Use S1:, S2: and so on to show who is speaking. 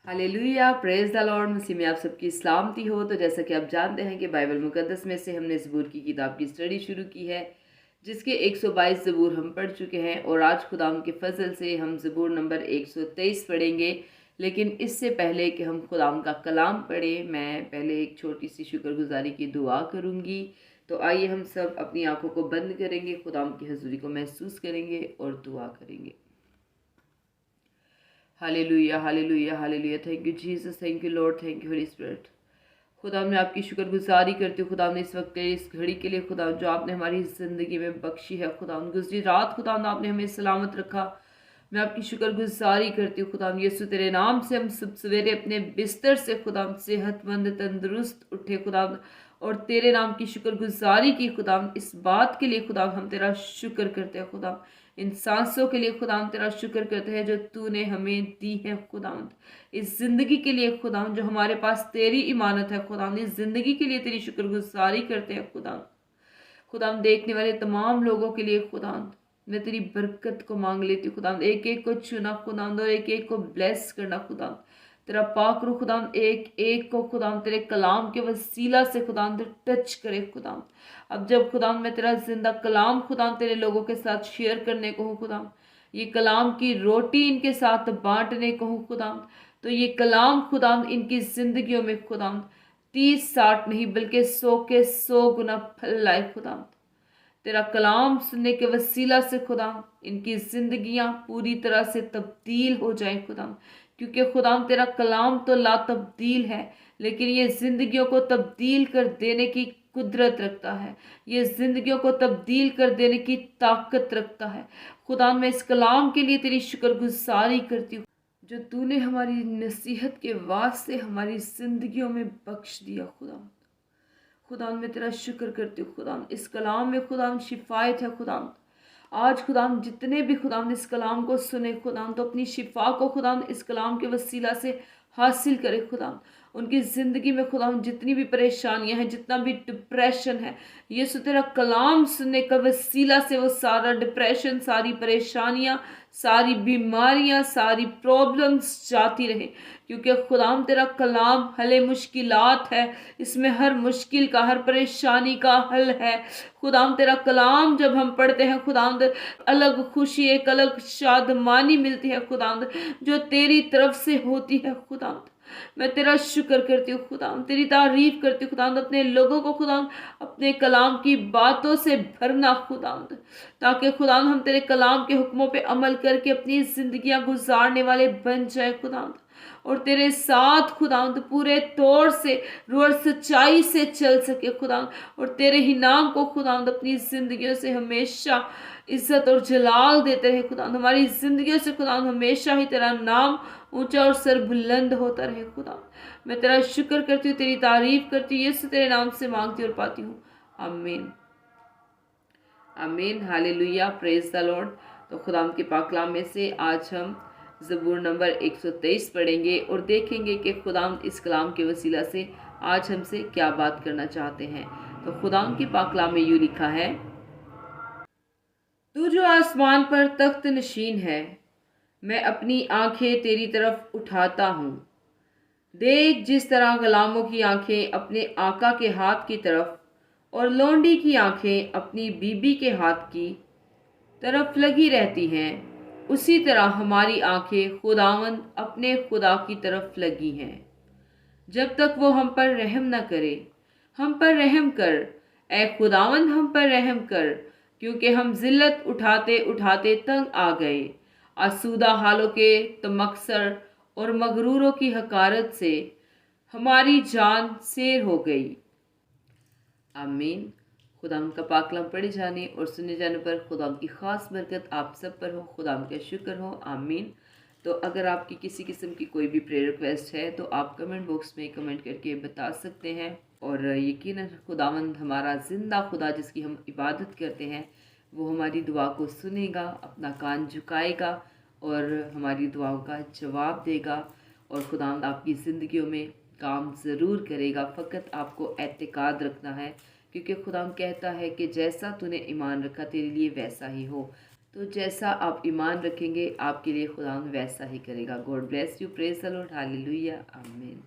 S1: Hallelujah, praise the Lord. मसीह में आप सबकी सलामती हो। तो जैसा कि आप जानते हैं कि बाइबल मुकद्दस में से हमने ज़बूर की किताब की स्टडी शुरू की है, जिसके 122 ज़बूर हम पढ़ चुके हैं और आज खुदाम के फजल से हम ज़बूर नंबर 123 पढ़ेंगे। लेकिन इससे पहले कि हम खुदाम का कलाम पढ़ें, मैं पहले एक छोटी सी शुक्रगुजारी की दुआ करूँगी। तो आइए हम सब अपनी आंखों को बंद करेंगे, खुदाम की हजूरी को महसूस करेंगे और दुआ करेंगे। Hallelujah, hallelujah, hallelujah. Thank you Jesus, thank you Lord, thank you Holi spirit. खुदा मैं आपकी शुक्रगुजारी करती हूँ खुदा ने इस वक्त इस घड़ी के लिए, खुदा जो आपने हमारी ज़िंदगी में बख्शी है। खुदा गुजरी रात खुदा आपने हमें सलामत रखा। मैं आपकी शुक्रगुजारी करती हूँ खुदा यीशु, तेरे नाम से हम सब सवेरे अपने बिस्तर से खुदा सेहतमंद तंदुरुस्त उठे खुदा, और तेरे नाम की शुक्रगुजारी की खुदा। इस बात के लिए खुदा हम तेरा शुक्र करते हैं खुदा, इन सांसों के लिए खुदा तेरा शुक्र करते हैं जो तूने हमें दी है खुदा। इस जिंदगी के लिए खुदा जो हमारे पास तेरी इमानत है खुदा, इस जिंदगी के लिए तेरी शुक्रगुजारी करते हैं खुदा। खुदा देखने वाले तमाम लोगों के लिए खुदा मैं तेरी बरकत को मांग लेती हूँ खुदा, एक एक को चुना खुदा और एक एक को ब्लेस करना खुदा। तेरा पाक रू खुदा एक एक को खुदा तेरे कलाम के वसीला से खुदा टच करे खुदा। अब जब खुदा मैं तेरा जिंदा कलाम खुदा तेरे लोगों के साथ शेयर करने को हूँ खुदा, ये कलाम की रोटी इनके साथ बांटने को हूँ खुदा, तो ये कलाम खुदा इनकी जिंदगियों में खुदा 30-60 नहीं बल्कि 100 के 100 गुना फल लाए खुदा। तेरा कलाम सुनने के वसीला से खुदा इनकी जिंदगियां पूरी तरह से तब्दील हो जाएं खुदा, क्योंकि खुदा तेरा कलाम तो ला तब्दील है, लेकिन ये जिंदगियों को तब्दील कर देने की कुदरत रखता है, ये जिंदगियों को तब्दील कर देने की ताकत रखता है। खुदा मैं इस कलाम के लिए तेरी शुक्रगुजारी करती हूँ जो तूने हमारी नसीहत के वास्ते हमारी जिंदगियों में बख्श दिया खुदा। खुदा मैं तेरा शुक्र करती हूँ खुदा, इस कलाम में खुदा शिफायत है खुदा। आज खुदा जितने भी खुदा इस कलाम को सुने खुदा, तो अपनी शिफा को खुदा इस कलाम के वसीला से हासिल करे खुदा। उनकी ज़िंदगी में खुदा जितनी भी परेशानियां हैं, जितना भी डिप्रेशन है, यीशु तेरा कलाम सुनने का वसीला से वो सारा डिप्रेशन, सारी परेशानियां, सारी बीमारियां, सारी प्रॉब्लम्स जाती रहे, क्योंकि खुदाम तेरा कलाम हले मुश्किलात है, इसमें हर मुश्किल का, हर परेशानी का हल है। खुदाम तेरा कलाम जब हम पढ़ते हैं खुदाम अलग खुशी, एक अलग शादमानी मिलती है खुदाम जो तेरी तरफ से होती है खुदाम। मैं तेरा शुक्र करती हूँ खुदा, तेरी तारीफ करती हूँ खुदा, अपने लोगों को खुदा अपने कलाम की बातों से भरना खुदा, ताकि खुदा हम तेरे कलाम के हुक्मों पे अमल करके अपनी जिंदगियां गुजारने वाले बन जाए खुदा, और तेरे साथ खुदा पूरे तौर से और सच्चाई से चल सके खुदा, और तेरे ही नाम को खुदा अपनी जिंदगियों से हमेशा इज्जत और जलाल देते रहे खुदा। हमारी जिंदगियों से खुदा हमेशा ही तेरा नाम ऊंचा और सर बुलंद होता रहे खुदा। मैं तेरा शुक्र करती हूँ, तेरी तारीफ करती हूँ, यीशु तेरे नाम से मांगती और पाती हूँ, आमीन, आमीन, हालेलुया, प्रेज द लॉर्ड। तो खुदाम के पाक कलाम में से आज हम ज़बूर नंबर 123 पढ़ेंगे और देखेंगे कि खुदाम इस कलाम के वसीला से आज हमसे क्या बात करना चाहते हैं। तो खुदाम के पाक कलाम में यूँ लिखा है, तू जो आसमान पर तख्त नशीन है, मैं अपनी आंखें तेरी तरफ उठाता हूँ। देख जिस तरह गुलामों की आंखें अपने आका के हाथ की तरफ और लौंडी की आंखें अपनी बीबी के हाथ की तरफ लगी रहती हैं, उसी तरह हमारी आंखें खुदावंद अपने खुदा की तरफ लगी हैं। जब तक वो हम पर रहम न करे, हम पर रहम कर, ए खुदावंद हम पर रहम कर, क्योंकि हम जिल्लत उठाते उठाते तंग आ गए। आसूदा हालों के तमक्सर और मगरूरों की हकारत से हमारी जान सेर हो गई। आमीन। खुदाम का पाकलाम पढ़े जाने और सुने जाने पर खुदाम की खास बरकत आप सब पर हो, खुदाम का शुक्र हो, आमीन। तो अगर आपकी किसी किस्म की कोई भी प्रेयर रिक्वेस्ट है तो आप कमेंट बॉक्स में कमेंट करके बता सकते हैं, और यकीनन खुदावंद हमारा ज़िंदा खुदा जिसकी हम इबादत करते हैं वो हमारी दुआ को सुनेगा, अपना कान झुकाएगा और हमारी दुआओं का जवाब देगा, और खुदावंद आपकी ज़िंदगियों में काम ज़रूर करेगा। फ़कत आपको एतकाद रखना है, क्योंकि खुदावंद कहता है कि जैसा तूने ईमान रखा तेरे लिए वैसा ही हो। तो जैसा आप ईमान रखेंगे आपके लिए खुदा वैसा ही करेगा। God bless you, praise the Lord, hallelujah, आमीन।